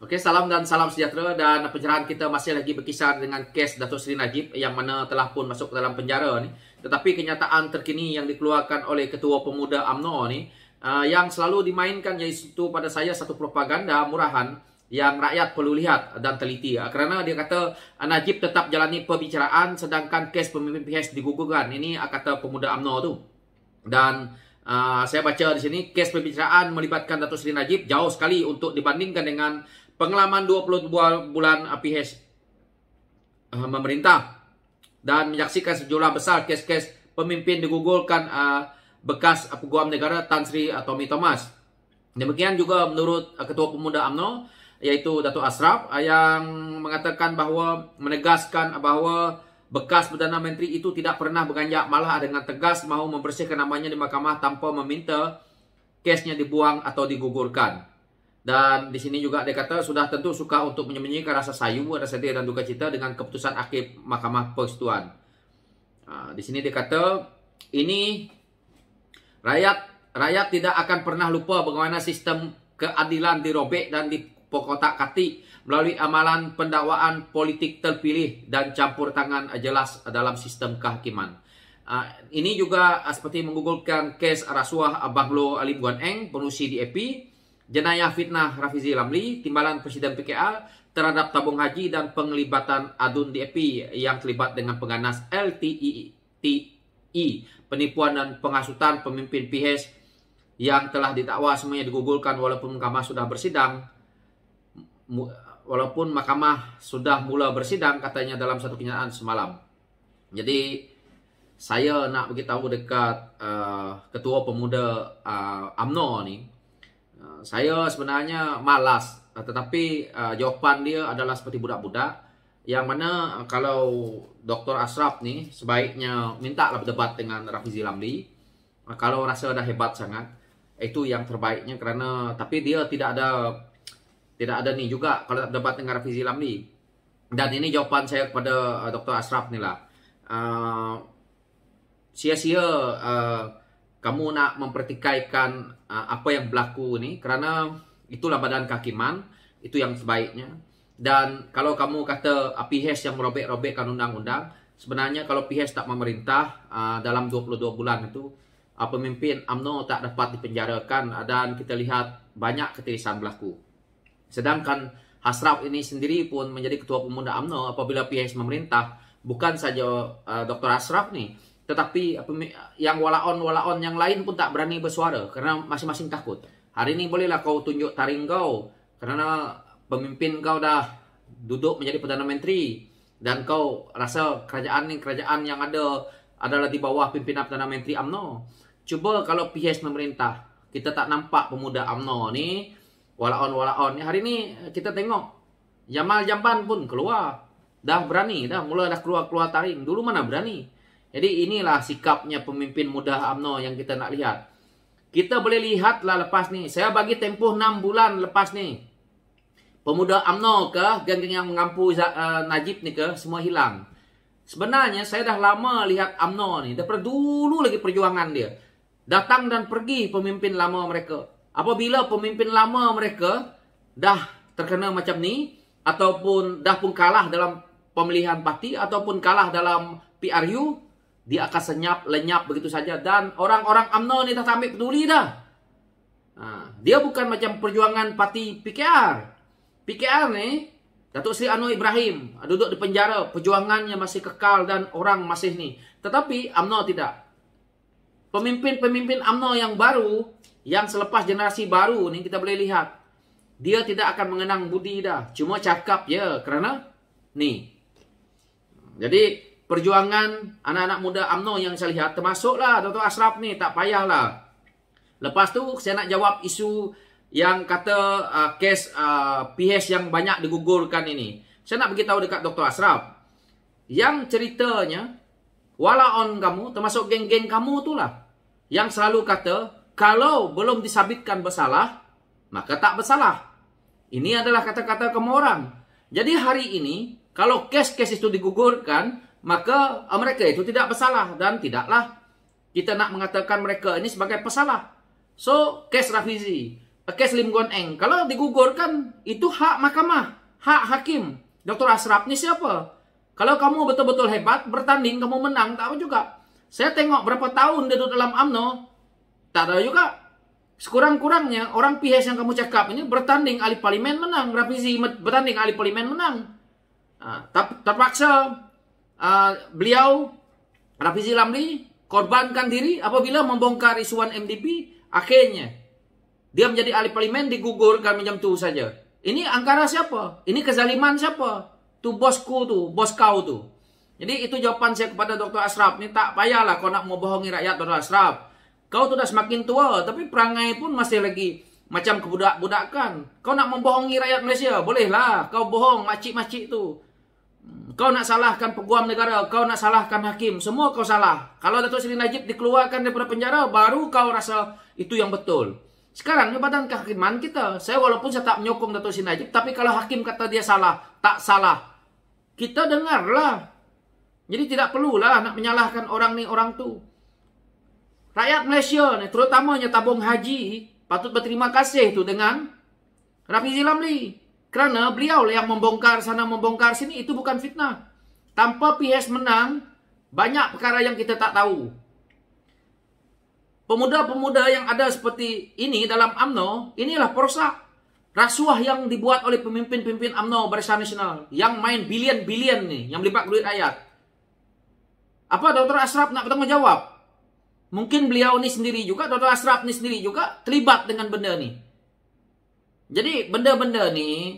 Oke, salam dan salam sejahtera, dan pencerahan kita masih lagi berkisar dengan kes Datuk Seri Najib yang mana telah pun masuk ke dalam penjara ni. Tetapi kenyataan terkini yang dikeluarkan oleh Ketua Pemuda UMNO ni yang selalu dimainkan iaitu pada saya satu propaganda murahan yang rakyat perlu lihat dan teliti. Kerana dia kata Najib tetap jalani perbicaraan sedangkan kes pemimpin PH digugurkan. Ini kata Pemuda UMNO tu. Dan saya baca di sini kes perbicaraan melibatkan Datuk Seri Najib jauh sekali untuk dibandingkan dengan pengalaman 22 bulan PH memerintah dan menyaksikan sejumlah besar kes-kes pemimpin digugurkan bekas Peguam Negara Tan Sri Tommy Thomas. Demikian juga menurut Ketua Pemuda UMNO iaitu Datuk Ashraf yang mengatakan bahawa menegaskan bahawa bekas Perdana Menteri itu tidak pernah beranjak, malah dengan tegas mahu membersihkan namanya di mahkamah tanpa meminta kesnya dibuang atau digugurkan. Dan di sini juga dia kata sudah tentu suka untuk menyembunyikan rasa sayu, rasa sedih dan duka cita dengan keputusan akhir Mahkamah Persekutuan. Di sini dia kata ini rakyat tidak akan pernah lupa bagaimana sistem keadilan dirobek dan dipokotak-katik melalui amalan pendakwaan politik terpilih dan campur tangan jelas dalam sistem kehakiman. Ini juga seperti menggugurkan kes rasuah Banglo Ali Buan Eng, pengurusi DAP, jenayah fitnah Rafizi Ramli, timbalan Presiden PKR terhadap tabung haji dan penglibatan adun DAP yang terlibat dengan pengganas LTI, penipuan dan penghasutan pemimpin PH yang telah didakwa semuanya digugurkan walaupun mahkamah sudah bersidang. Walaupun mahkamah sudah mula bersidang katanya dalam satu kenyataan semalam. Jadi saya nak beritahu dekat Ketua Pemuda UMNO ni, saya sebenarnya malas, tetapi jawapan dia adalah seperti budak-budak yang mana kalau Dr. Ashraf ni sebaiknya mintalah berdebat dengan Rafizi Ramli. Kalau rasa dah hebat sangat, itu yang terbaiknya, kerana tapi dia tidak ada ni juga kalau berdebat dengan Rafizi Ramli. Dan ini jawapan saya kepada Dr. Ashraf ni lah. Sia-sia kamu nak mempertikaikan apa yang berlaku ni, kerana itulah badan kehakiman, itu yang sebaiknya. Dan kalau kamu kata PH yang merobek-robekkan undang-undang, sebenarnya kalau PH tak memerintah dalam 22 bulan itu, pemimpin UMNO tak dapat dipenjarakan dan kita lihat banyak ketirisan berlaku. Sedangkan Ashraf ini sendiri pun menjadi Ketua Pemuda UMNO apabila PH memerintah, bukan saja Dr. Ashraf ni, tetapi yang walaon yang lain pun tak berani bersuara kerana masing-masing takut. Hari ini bolehlah kau tunjuk taring kau kerana pemimpin kau dah duduk menjadi Perdana Menteri dan kau rasa kerajaan ni kerajaan yang ada adalah di bawah pimpinan Perdana Menteri UMNO. Cuba kalau PH memerintah, kita tak nampak Pemuda UMNO ni walaon ni. Hari ni kita tengok Jamal Jamban pun keluar, dah berani, mula keluar taring. Dulu mana berani. Jadi inilah sikapnya pemimpin muda UMNO yang kita nak lihat. Kita boleh lihatlah lepas ni. Saya bagi tempoh 6 bulan lepas ni. Pemuda UMNO ke, geng-geng yang mengampu Najib ni ke, semua hilang. Sebenarnya saya dah lama lihat UMNO ni. Daripada dulu lagi perjuangan dia. Datang dan pergi pemimpin lama mereka. Apabila pemimpin lama mereka dah terkena macam ni, ataupun dah pun kalah dalam pemilihan parti, ataupun kalah dalam PRU, dia akan lenyap begitu saja. Dan orang-orang UMNO ni tak ambil peduli dah. Dia bukan macam perjuangan parti PKR. PKR ni, Datuk Seri Anwar Ibrahim duduk di penjara. Perjuangannya masih kekal dan orang masih ni. Tetapi UMNO tidak. Pemimpin-pemimpin UMNO yang baru, yang selepas generasi baru ni kita boleh lihat. Dia tidak akan mengenang budi dah. Cuma cakap je kerana ni. Jadi perjuangan anak-anak muda UMNO yang saya lihat, termasuklah Dr. Ashraf ni, tak payahlah. Lepas tu saya nak jawab isu yang kata kes PH yang banyak digugurkan ini. Saya nak beritahu dekat Dr. Ashraf, yang ceritanya walaon kamu, termasuk geng-geng kamu tu lah, yang selalu kata kalau belum disabitkan bersalah, maka tak bersalah. Ini adalah kata-kata kamu orang. Jadi hari ini kalau kes-kes itu digugurkan, maka mereka itu tidak bersalah. Dan tidaklah kita nak mengatakan mereka ini sebagai pesalah. So, kes Rafizi, kes Lim Guan Eng. Kalau digugurkan, itu hak mahkamah, hak hakim. Dr. Ashraf ini siapa? Kalau kamu betul-betul hebat, bertanding, kamu menang, tahu juga. Saya tengok berapa tahun dia duduk dalam UMNO, tak tahu juga. Sekurang-kurangnya, orang PS yang kamu cakap ini bertanding ahli parlimen menang, revisi bertanding ahli parlimen menang. Terpaksa beliau, Rafizi Lamli, korbankan diri apabila membongkar isuan MDP, akhirnya dia menjadi ahli parlimen, digugurkan macam tu saja. Ini angkara siapa? Ini kezaliman siapa? Tu bosku tu, bos kau tu. Jadi itu jawaban saya kepada Dr. Ashraf. Ini tak payahlah kau nak membohongi rakyat, Dr. Ashraf. Kau tu dah semakin tua, tapi perangai pun masih lagi macam kebudak-budakan. Kau nak membohongi rakyat Malaysia, bolehlah. Kau bohong makcik-makcik tu. Kau nak salahkan peguam negara, kau nak salahkan hakim, semua kau salah. Kalau Datuk Seri Najib dikeluarkan daripada penjara, baru kau rasa itu yang betul. Sekarang ni badan kehakiman kita. Walaupun saya tak menyokong Datuk Seri Najib, tapi kalau hakim kata dia salah, tak salah, kita dengarlah. Jadi tidak perlulah nak menyalahkan orang ni orang tu. Rakyat Malaysia ni, terutamanya tabung haji, patut berterima kasih tu dengan Rafizi Lamli. Kerana beliau lah yang membongkar sana, membongkar sini. Itu bukan fitnah. Tanpa PS menang, banyak perkara yang kita tak tahu. Pemuda-pemuda yang ada seperti ini dalam UMNO, inilah perosak. Rasuah yang dibuat oleh pemimpin-pemimpin UMNO Barisan Nasional. Yang main bilion-bilion ni, yang melibat duit rakyat. Apa Dr. Ashraf nak bertanggung jawab? Mungkin beliau ni sendiri juga, Dr. Ashraf ni sendiri juga terlibat dengan benda ni. Jadi benda-benda ni,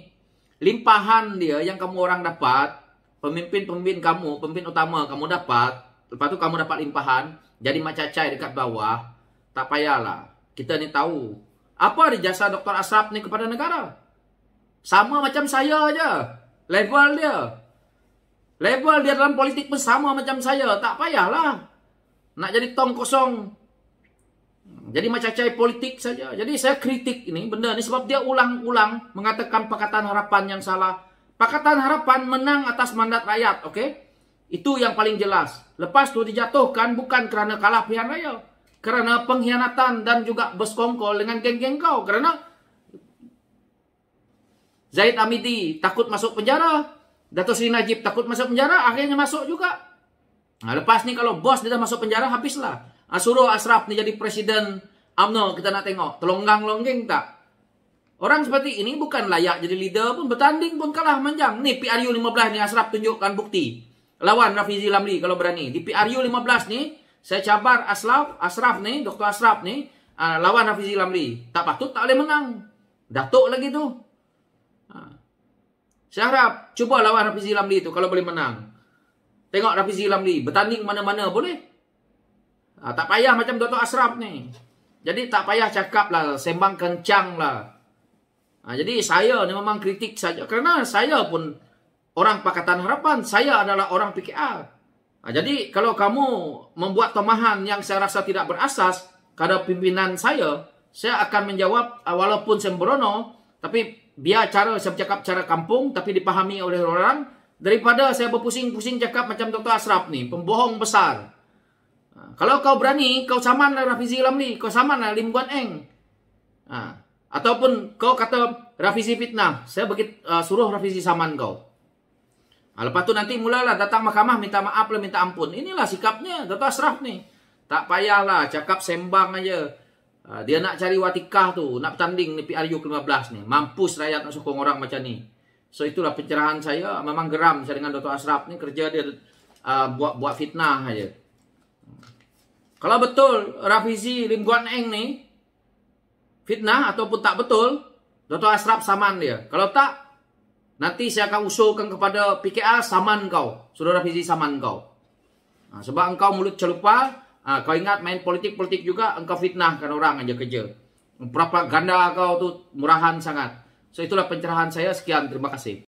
limpahan dia yang kamu orang dapat, pemimpin-pemimpin kamu, pemimpin utama kamu dapat, lepas tu kamu dapat limpahan, jadi macacai dekat bawah, tak payahlah. Kita ni tahu, apa jasa Dr. Ashraf ni kepada negara? Sama macam saya aja, level dia. Level dia dalam politik pun sama macam saya, tak payahlah. Nak jadi tong kosong. Jadi macacai politik saja. Jadi saya kritik ini benda ni sebab dia ulang-ulang mengatakan Pakatan Harapan yang salah. Pakatan Harapan menang atas mandat rakyat, okey? Itu yang paling jelas. Lepas tu dijatuhkan bukan kerana kalah pilihan raya, kerana pengkhianatan dan juga bersekongkol dengan geng-geng kau. Kerana Zahid Hamidi takut masuk penjara, Datuk Seri Najib takut masuk penjara, akhirnya masuk juga. Lepas ni kalau bos dia dah masuk penjara, habislah. Suruh Ashraf ni jadi presiden UMNO, kita nak tengok telonggang-longgeng tak. Orang seperti ini bukan layak jadi leader pun, bertanding pun kalah manjang. Ni PRU 15 ni Ashraf tunjukkan bukti. Lawan Rafizi Lamli kalau berani. Di PRU 15 ni saya cabar Ashraf ni, Dr. Ashraf ni lawan Rafizi Lamli. Tak patut, tak boleh menang. Datuk lagi tu. Saya harap cuba lawan Rafizi Lamli tu kalau boleh menang. Tengok Rafizi Lamli bertanding mana-mana boleh. Tak payah macam Dr. Ashraf ni. Jadi tak payah cakap lah, sembang kencang lah. Jadi saya ni memang kritik saja. Kerana saya pun orang Pakatan Harapan. Saya adalah orang PKR. Jadi kalau kamu membuat tomahan yang saya rasa tidak berasas kepada pimpinan saya akan menjawab walaupun sembrono. Tapi biar saya bercakap cara kampung tapi dipahami oleh orang. Daripada saya berpusing-pusing cakap macam Dr. Ashraf ni, pembohong besar. Kalau kau berani, kau samanlah Rafizi Lamli, kau samanlah Lim Guan Eng. Ataupun kau kata Rafizi fitnah, saya suruh Rafizi saman kau. Lepas tu nanti mulalah datang mahkamah minta maaf lah, minta ampun. Inilah sikapnya Dr. Ashraf ni. Tak payahlah cakap sembang aja. Dia nak cari watikah tu, nak bertanding ni PRU ke-15 ni. Mampus rakyat nak sokong orang macam ni. So itulah pencerahan saya. Memang geram saya dengan Dr. Ashraf ni, kerja dia buat fitnah aja. Kalau betul Rafizi Lim Guan Eng ni fitnah ataupun tak betul, Dr. Ashraf saman dia. Kalau tak, nanti saya akan usulkan kepada PKR saman kau. Suruh Rafizi saman kau. Sebab engkau mulut celupa, kau ingat main politik-politik juga, engkau fitnahkan orang aja kerja. Propaganda kau tu murahan sangat. So itulah pencerahan saya. Sekian, terima kasih.